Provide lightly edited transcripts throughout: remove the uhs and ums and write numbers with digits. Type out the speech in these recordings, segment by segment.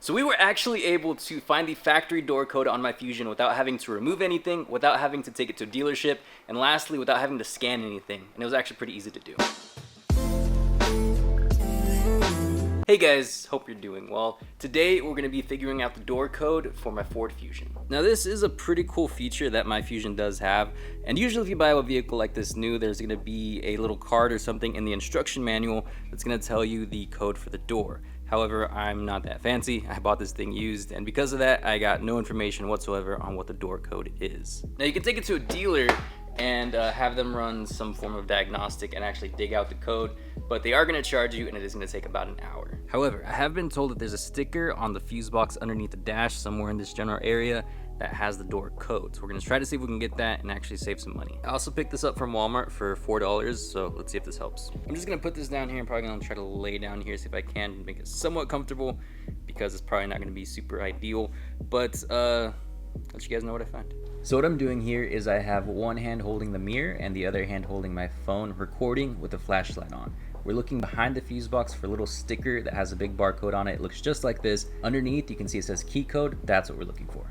So we were actually able to find the factory door code on my Fusion without having to remove anything, without having to take it to a dealership, and lastly, without having to scan anything. And it was actually pretty easy to do. Hey guys, hope you're doing well. Today we're going to be figuring out the door code for my Ford Fusion. Now this is a pretty cool feature that my Fusion does have, and usually if you buy a vehicle like this new, there's going to be a little card or something in the instruction manual that's going to tell you the code for the door. However, I'm not that fancy. I bought this thing used, and because of that, I got no information whatsoever on what the door code is. Now you can take it to a dealer and have them run some form of diagnostic and actually dig out the code, but they are going to charge you, and it is going to take about an hour. However, I have been told that there's a sticker on the fuse box underneath the dash somewhere in this general area that has the door code. So we're going to try to see if we can get that and actually save some money. I also picked this up from Walmart for $4, so let's see if this helps. I'm just going to put this down here. I'm probably going to try to lay down here, see if I can make it somewhat comfortable, because it's probably not going to be super ideal, but let you guys know what I find. So what I'm doing here is I have one hand holding the mirror and the other hand holding my phone, recording with the flashlight on. We're looking behind the fuse box for a little sticker that has a big barcode on it. It looks just like this. Underneath you can see it says key code. That's what we're looking for.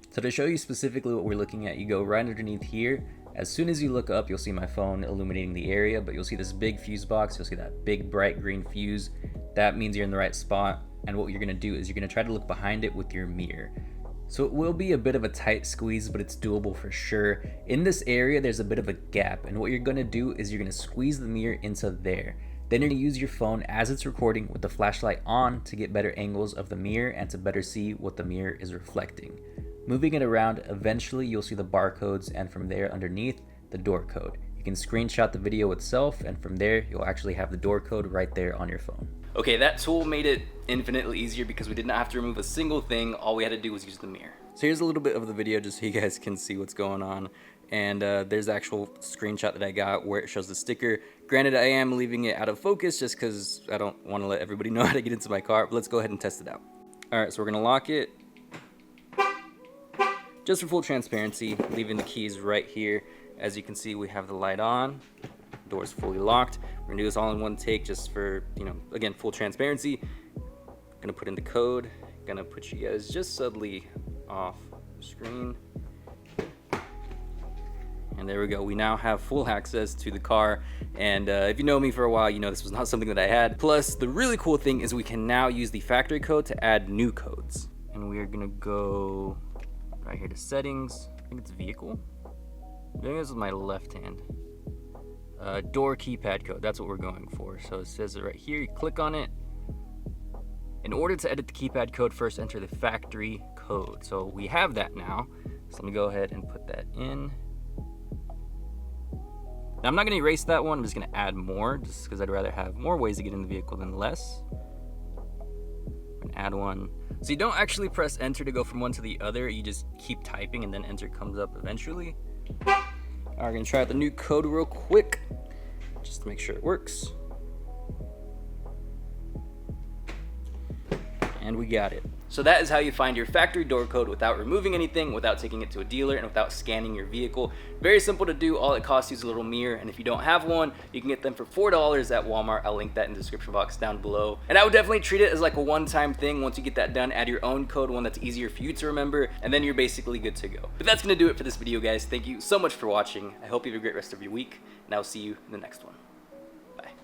So to show you specifically what we're looking at, you go right underneath here. As soon as you look up, you'll see my phone illuminating the area, but you'll see this big fuse box. You'll see that big bright green fuse. That means you're in the right spot. And what you're gonna do is you're gonna try to look behind it with your mirror. So it will be a bit of a tight squeeze, but it's doable for sure. In this area, there's a bit of a gap, and what you're gonna do is you're gonna squeeze the mirror into there. Then you're gonna use your phone as it's recording with the flashlight on to get better angles of the mirror and to better see what the mirror is reflecting. Moving it around, eventually you'll see the barcodes, and from there underneath, the door code. You can screenshot the video itself, and from there, you'll actually have the door code right there on your phone. Okay, that tool made it infinitely easier because we did not have to remove a single thing. All we had to do was use the mirror. So here's a little bit of the video just so you guys can see what's going on. And there's the actual screenshot that I got where it shows the sticker. Granted, I am leaving it out of focus just because I don't want to let everybody know how to get into my car, but let's go ahead and test it out. All right, so we're gonna lock it. Just for full transparency, leaving the keys right here. As you can see, we have the light on. Door's fully locked. We're gonna do this all in one take just for, again, full transparency. Gonna put in the code. Gonna put you guys just subtly off screen. And there we go. We now have full access to the car. And if you know me for a while, you know this was not something that I had. Plus, the really cool thing is we can now use the factory code to add new codes. And we are gonna go right here to settings. I think it's vehicle. I think this is my left hand. Door keypad code, that's what we're going for. So it says it right here, you click on it. In order to edit the keypad code, first enter the factory code. So we have that now. So let me go ahead and put that in. Now I'm not gonna erase that one, I'm just gonna add more, just because I'd rather have more ways to get in the vehicle than less. I'm gonna add one. So you don't actually press enter to go from one to the other, you just keep typing and then enter comes up eventually. All right, we're gonna try out the new code real quick, just to make sure it works. And we got it. So that is how you find your factory door code without removing anything, without taking it to a dealer, and without scanning your vehicle. Very simple to do. All it costs you is a little mirror, and if you don't have one, you can get them for $4 at Walmart. I'll link that in the description box down below. And I would definitely treat it as like a one-time thing. Once you get that done, add your own code, one that's easier for you to remember, and then you're basically good to go. But that's gonna do it for this video, guys. Thank you so much for watching. I hope you have a great rest of your week, and I'll see you in the next one.